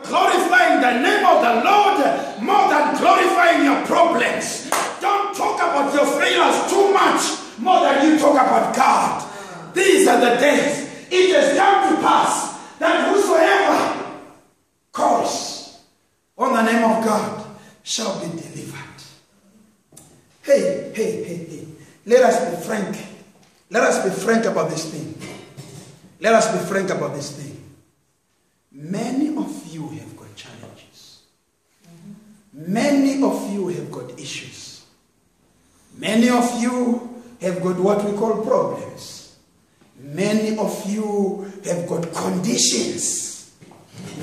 Glorifying the name of the Lord more than glorifying your problems. Don't talk about your failures too much more than you talk about God. These are the days. It has come to pass that whosoever calls on the name of God shall be delivered. Hey. Let us be frank. Let us be frank about this thing. Let us be frank about this thing. Many of you have got challenges. Many of you have got issues. Many of you have got what we call problems. Many of you have got conditions.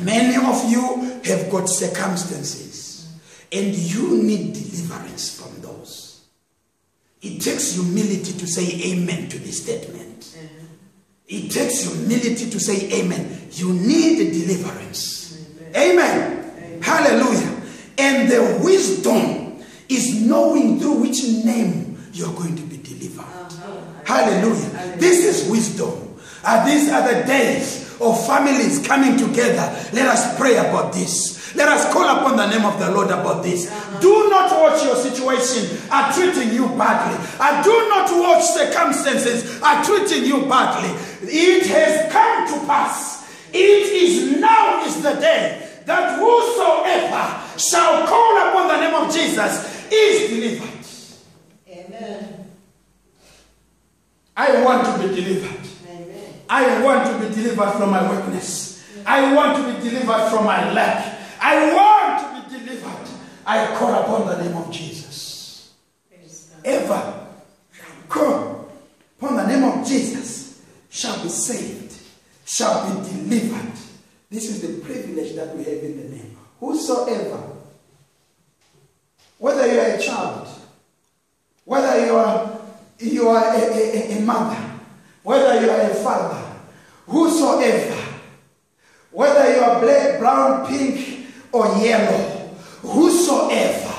Many of you have got circumstances. And you need deliverance from those. It takes humility to say amen to this statement. It takes humility to say amen. You need deliverance. Amen. Amen. Hallelujah. And the wisdom is knowing through which name you're going to be delivered. Hallelujah. This is wisdom. These are the days of families coming together. Let us pray about this. Let us call upon the name of the Lord about this. Do not watch your situation are treating you badly. Do not watch circumstances are treating you badly. It has come to pass. It is now is the day that whosoever shall call upon the name of Jesus is delivered. Amen. I want to be delivered. Amen. I want to be delivered from my weakness. I want to be delivered from my lack. I want to be delivered. I call upon the name of Jesus. Ever call upon the name of Jesus shall be saved, shall be delivered. This is the privilege that we have in the name. Whosoever, whether you are a child, whether you are a mother, whether you are a father, whosoever, whether you are black, brown, pink, or yellow, whosoever,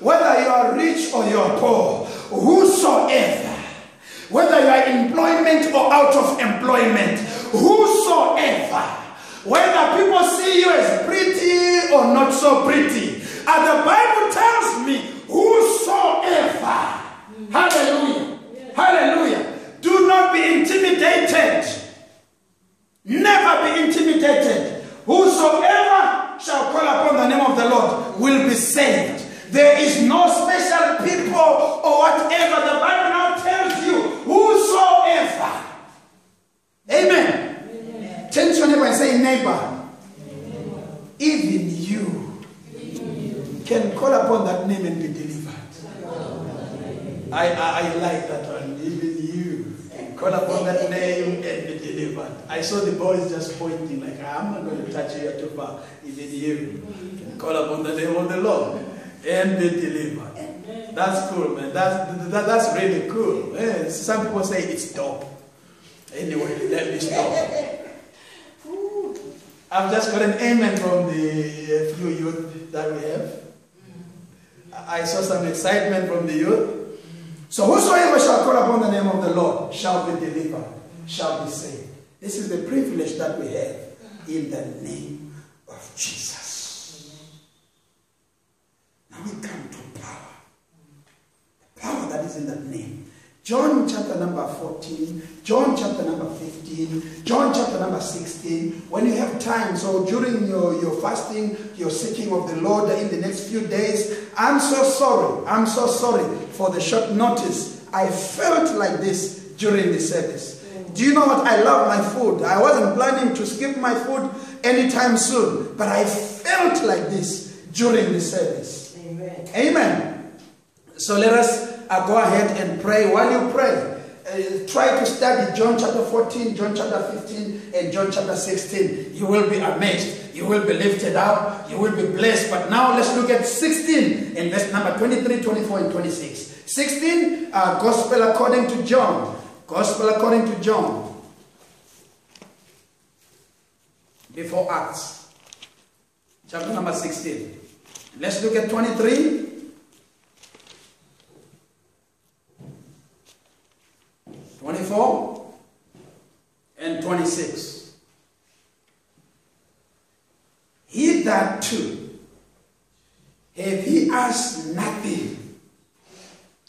whether you are rich or you are poor, whosoever, whether you are in employment or out of employment, whosoever, whether people see you as pretty or not so pretty, and the Bible tells me, whosoever, hallelujah, hallelujah, do not be intimidated, never be intimidated. Whosoever shall call upon the name of the Lord will be saved. There is no special people or whatever. The Bible now tells you, whosoever. Amen. Amen. Turn to your neighbor and say, neighbor, even you can call upon that name and be delivered. I like that one. Even you can call upon that name and be delivered. I saw the boys just pointing like, I'm not going to touch you too far. Even you can call upon the name of the Lord and be delivered. That's cool, man. That's really cool. Yeah, some people say it's dope. Anyway, let me stop. I've just got an amen from the few youth that we have. I saw some excitement from the youth. So whosoever shall call upon the name of the Lord shall be delivered, shall be saved. This is the privilege that we have in the name of Jesus. Now we come to power. The power that is in that name. John chapter number 14, John chapter number 15, John chapter number 16. When you have time, so during your fasting, your seeking of the Lord in the next few days, I'm so sorry for the short notice. I felt like this during the service. Do you know what? I love my food. I wasn't planning to skip my food anytime soon, but I felt like this during the service. Amen. Amen. So let us go ahead and pray. While you pray, try to study John chapter 14, John chapter 15, and John chapter 16. You will be amazed. You will be lifted up. You will be blessed. But now let's look at 16 and verse number 23, 24, and 26. 16, Gospel according to John. Gospel according to John. Before Acts. Chapter number 16. Let's look at 23. 24 and 26. Hitherto have ye asked nothing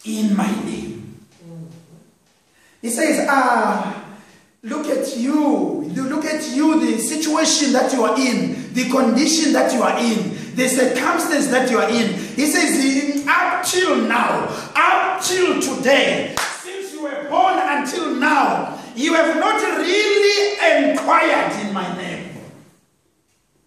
in my name. He says, look at you. Look at you, the situation that you are in, the condition that you are in, the circumstance that you are in. He says, up till now, up till today, since you were born until now, you have not really inquired in my name.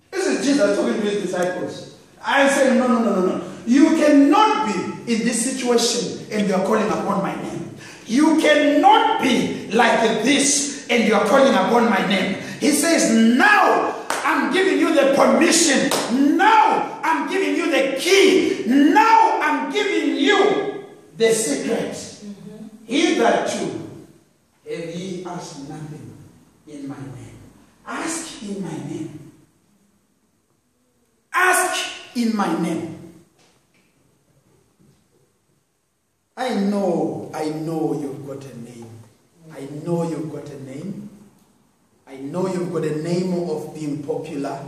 This is Jesus talking to his disciples. I say, no. You cannot be in this situation and you are calling upon my name. You cannot be like this and you are calling upon my name. He says, now I'm giving you the permission. Now I'm giving you the key. Now I'm giving you the secret. Hitherto have ye asked nothing in my name. Ask in my name. Ask in my name. I know you've got a name. I know you've got a name. I know you've got a name of being popular.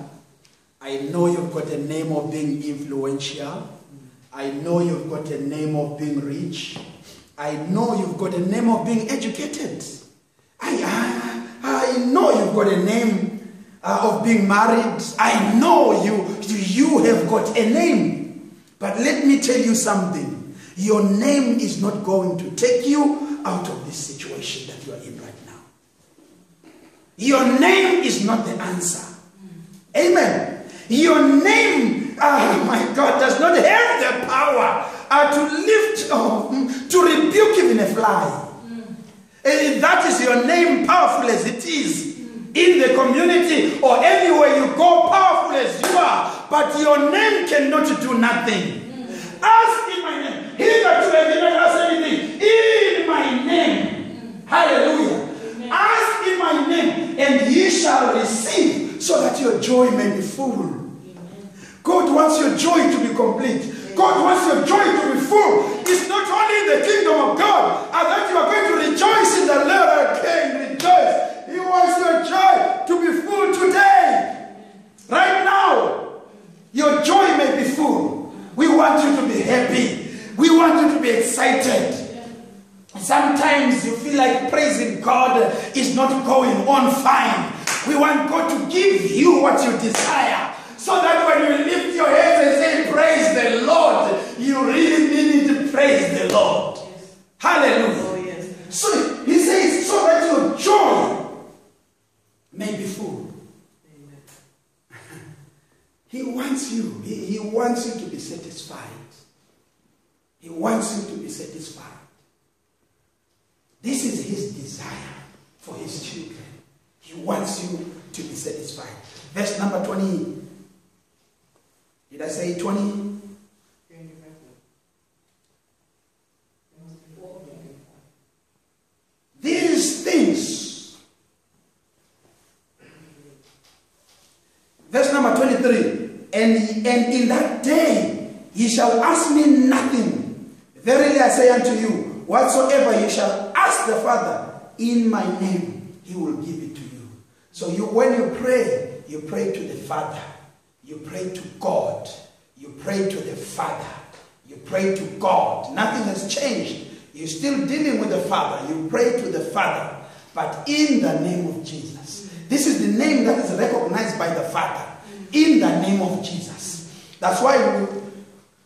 I know you've got a name of being influential. I know you've got a name of being rich. I know you've got a name of being educated. I know you've got a name of being married. I know you have got a name. But let me tell you something. Your name is not going to take you out of this situation that you are in right now. Your name is not the answer. Amen. Your name, oh my God, does not have the power to lift, to rebuke even a fly. That is your name, powerful as it is. In the community or anywhere you go, powerful as you are. But your name cannot do nothing. Ask in my name. Hitherto have you not asked anything. In my name. Hallelujah. Amen. Ask in my name and ye shall receive so that your joy may be full. Amen. God wants your joy to be complete. Amen. God wants your joy to be full. It's not only in the kingdom of God that you are going to rejoice in the Lord again. Rejoice. He wants your joy to be full today. Right now, your joy may be full. We want you to be happy. We want you to be excited. Sometimes you feel like praising God is not going on fine. We want God to give you what you desire. So that when you lift your hands and say, praise the Lord, you really mean to praise the Lord. Yes. Hallelujah. Oh, yes. So he says, so that your joy may be full. Amen. He wants you. He wants you to be satisfied. He wants you to be satisfied. This is his desire for his children. He wants you to be satisfied. Verse number 20. Did I say 20? These things. Verse number 23. And in that day ye shall ask me nothing. Verily I say unto you, whatsoever you shall ask the Father in my name, he will give it to you. So when you pray to the Father. You pray to God. You pray to the Father. You pray to God. Nothing has changed. You're still dealing with the Father. You pray to the Father. But in the name of Jesus. This is the name that is recognized by the Father. In the name of Jesus. That's why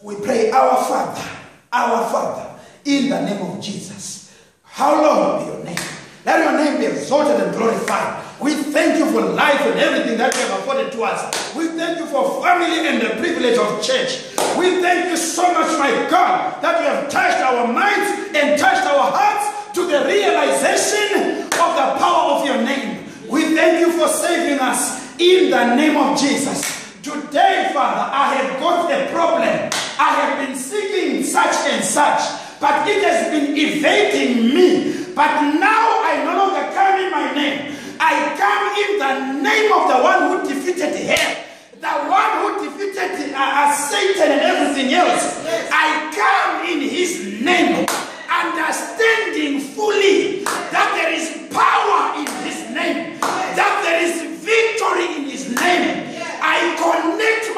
we pray, our Father, in the name of Jesus. How long be your name? Let your name be exalted and glorified. We thank you for life and everything that you have afforded to us. We thank you for family and the privilege of church. We thank you so much, my God, that you have touched our minds and touched our hearts to the realization of the power of your name. We thank you for saving us in the name of Jesus. Today, Father, I have got a problem. I have been seeking such and such, but it has been evading me. But now I no longer come in my name. I come in the name of the one who defeated hell, the one who defeated Satan and everything else. I come in his name, understanding fully that there is power in his name, that there is victory in his name. I connect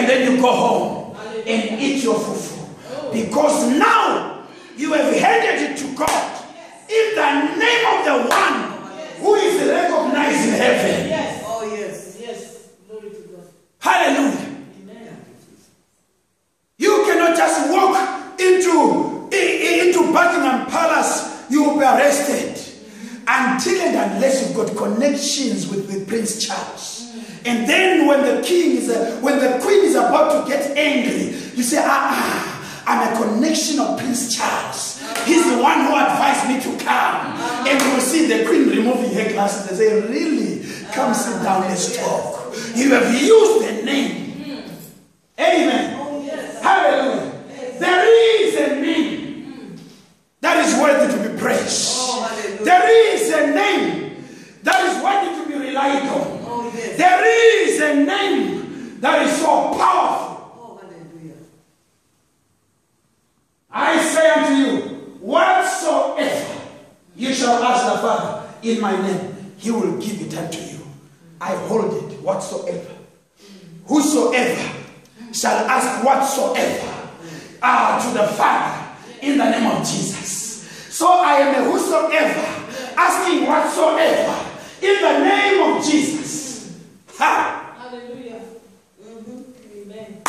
And then you go home and eat your fufu. Because now you have handed it to God in the name of the one who is recognized in heaven. Yes. Oh, yes. Yes. Glory to God. Hallelujah. Amen. You cannot just walk into Buckingham Palace. You will be arrested until and unless you've got connections with Prince Charles. And then when the queen is about to get angry, you say, I'm a connection of Prince Charles. He's the one who advised me to come. And you will see the queen removing her glasses and say, really? Come sit down, let's talk. You have used the name. Amen. Oh, yes. Hallelujah. There is a name that is worthy to be praised. Oh, hallelujah. There is a name that is worthy to be relied on. Oh, yes. There is a name that is so powerful. Oh, hallelujah. I say unto you, whatsoever you shall ask the Father in my name, he will give it unto you. I hold it, whatsoever. Whosoever shall ask whatsoever to the Father in the name of Jesus. So I am a whosoever asking whatsoever in the name of Jesus. Ha! Hallelujah. Amen.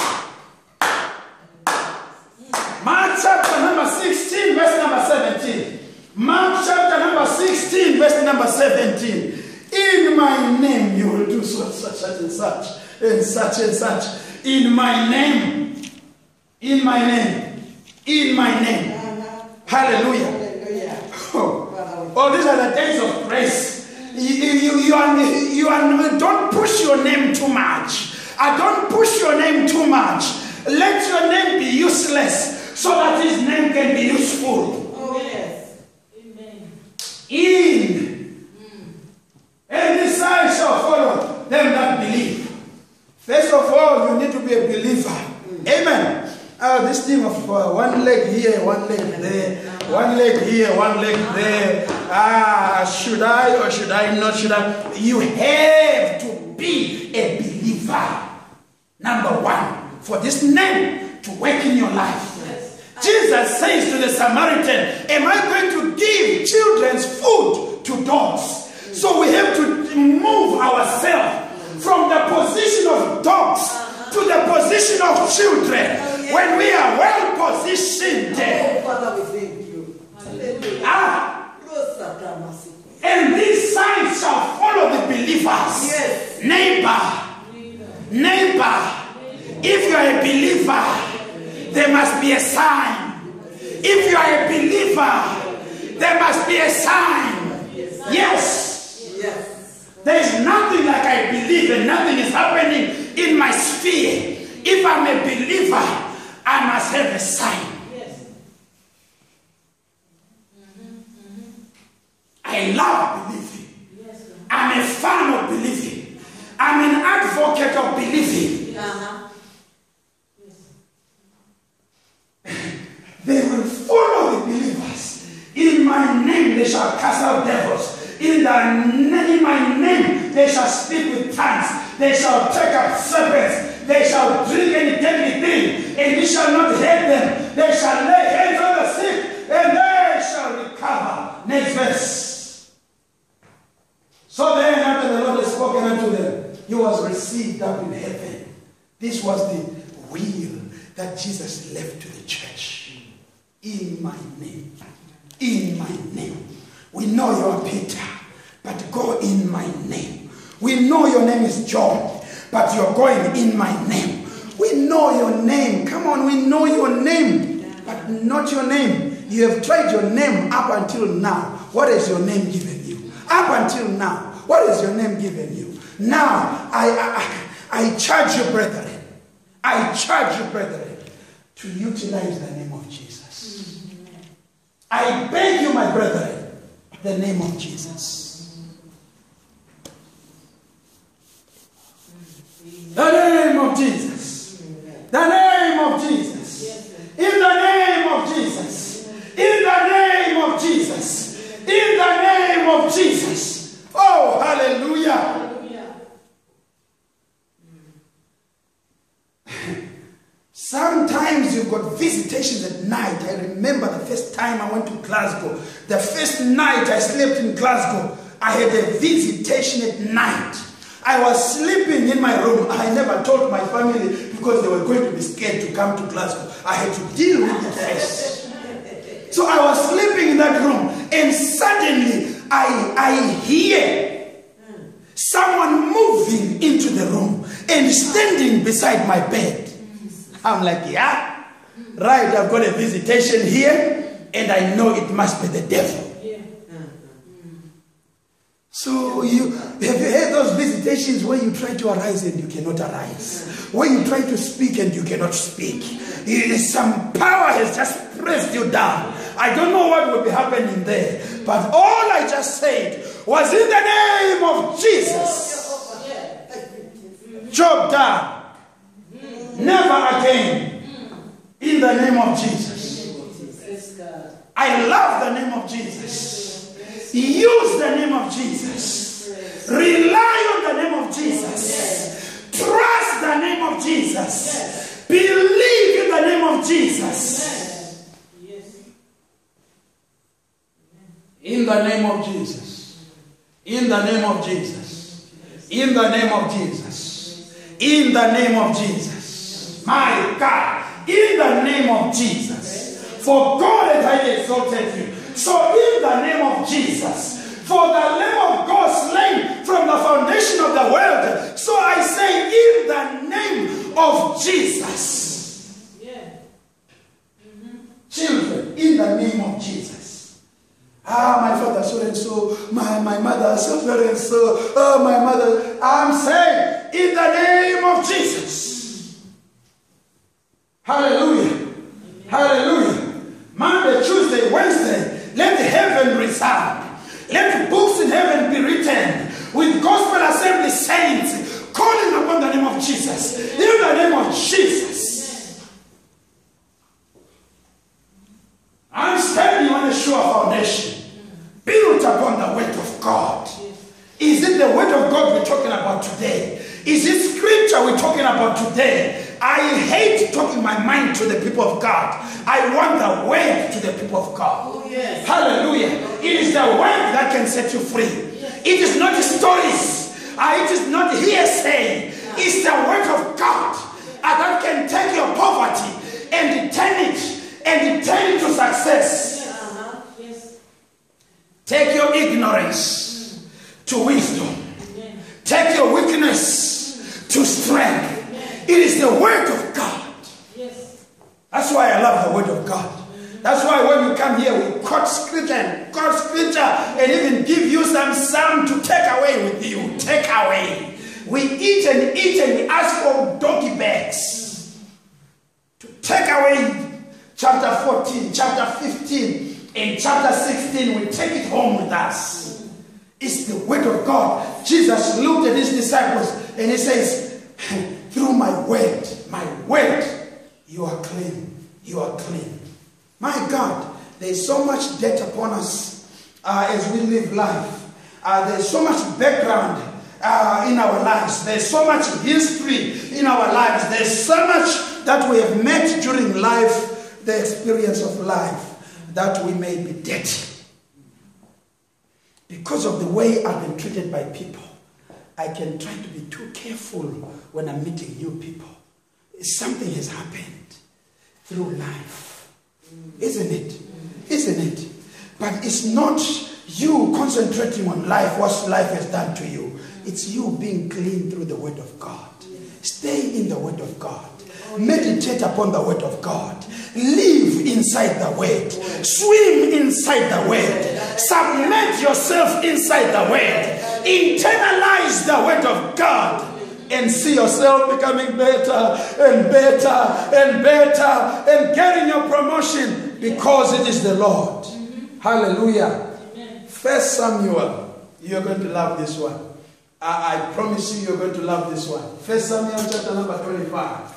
Mark chapter number 16, verse number 17. Mark chapter number 16, verse number 17. In my name you will do such and such and such and such. In my name. In my name. In my name. Hallelujah. Oh, these are the days of grace. Don't push your name too much. Don't push your name too much. Let your name be useless so that his name can be useful. Oh, yes. Amen. And this sign shall follow them that believe. First of all, you need to be a believer. Amen. This thing of one leg here, one leg there, one leg here, one leg there. Should I or should I not? Should I? You have to be a believer. Number one, for this name to work in your life. Yes. Jesus says to the Samaritan, am I going to give children's food to dogs? So we have to move ourselves from the position of dogs to the position of children. When we are well positioned. Oh, Father, we thank you. And these signs shall follow the believers. Yes. Neighbor, if you are a believer, there must be a sign. If you are a believer, there must be a sign. Yes. Yes. There is nothing like I believe and nothing is happening in my sphere. If I'm a believer, I must have a sign. Yes. I love believing. Yes. I'm a fan of believing. I'm an advocate of believing. They will follow the believers. In my name they shall cast out devils. In my name they shall speak with tongues. They shall take up serpents. They shall drink any deadly thing, and it shall not hurt them. They shall lay hands on the sick, and they shall recover. Next verse. So then, after the Lord had spoken unto them, he was received up in heaven. This was the will that Jesus left to the church. In my name. In my name. We know you are Peter, but go in my name. We know your name is John, but you're going in my name. We know your name. Come on, we know your name, but not your name. You have tried your name up until now. What has your name given you? Up until now, what has your name given you? Now, I charge you, brethren. I charge you, brethren, to utilize the name of Jesus. I beg you, my brethren, the name of Jesus. The name of Jesus. The name of Jesus. In the name of Jesus. In the name of Jesus. In the name of Jesus. Oh, hallelujah. Sometimes you've got visitations at night. I remember the first time I went to Glasgow. The first night I slept in Glasgow, I had a visitation at night. I was sleeping in my room. I never told my family because they were going to be scared to come to Glasgow. I had to deal with it first. So I was sleeping in that room, and suddenly I hear someone moving into the room and standing beside my bed. I'm like, yeah, right, I've got a visitation here, and I know it must be the devil. So have you had those visitations where you try to arise and you cannot arise? Where you try to speak and you cannot speak? Some power has just pressed you down. I don't know what will be happening there. But all I just said was in the name of Jesus. Job done. Never again. In the name of Jesus. I love the name of Jesus. Use the name of Jesus. Rely on the name of Jesus. Trust the name of Jesus. Believe in the name of Jesus. In the name of Jesus. In the name of Jesus. In the name of Jesus. In the name of Jesus. My God. In the name of Jesus. For God has highly exalted you. So in the name of Jesus, for the Lamb of God slain from the foundation of the world, so I say in the name of Jesus. Children, in the name of Jesus. My father so and so, my mother so and so, my mother. I'm saying in the name of Jesus. Hallelujah. Hallelujah. Monday, Tuesday, Wednesday. Let heaven resound. Let books in heaven be written with gospel assembly saints calling upon the name of Jesus. In the name of Jesus. I'm standing on a sure foundation built upon the word of God. Is it the word of God we're talking about today? Is it scripture we're talking about today? I hate talking my mind to the people of God. I want the word to the people of God. Oh, yes. Hallelujah. It is the word that can set you free. It is not stories. It is not hearsay. It's the word of God that can take your poverty and turn it to success. Yes. Take your ignorance to wisdom. Take your weakness to strength. It is the word of God. Yes. That's why I love the word of God. That's why when you come here, we quote scripture and even give you some psalm to take away with you. Take away. We eat and we ask for donkey bags. To take away chapter 14, chapter 15, and chapter 16, we take it home with us. It's the word of God. Jesus looked at his disciples and he says, through my word, you are clean. You are clean. My God, there's so much debt upon us as we live life. There's so much background in our lives. There's so much history in our lives. There's so much that we have met during life, the experience of life, that we may be dirty. Because of the way I've been treated by people, I can try to be too careful when I'm meeting new people. Something has happened through life. Isn't it? Isn't it? But it's not you concentrating on life, what life has done to you. It's you being clean through the word of God. Stay in the word of God. Meditate upon the word of God. Live inside the word. Swim inside the word. Submit yourself inside the word. Internalize the word of God. And see yourself becoming better and better and better and getting your promotion because it is the Lord. Hallelujah. 1 Samuel, you're going to love this one. I promise you, you're going to love this one. 1 Samuel chapter number 25.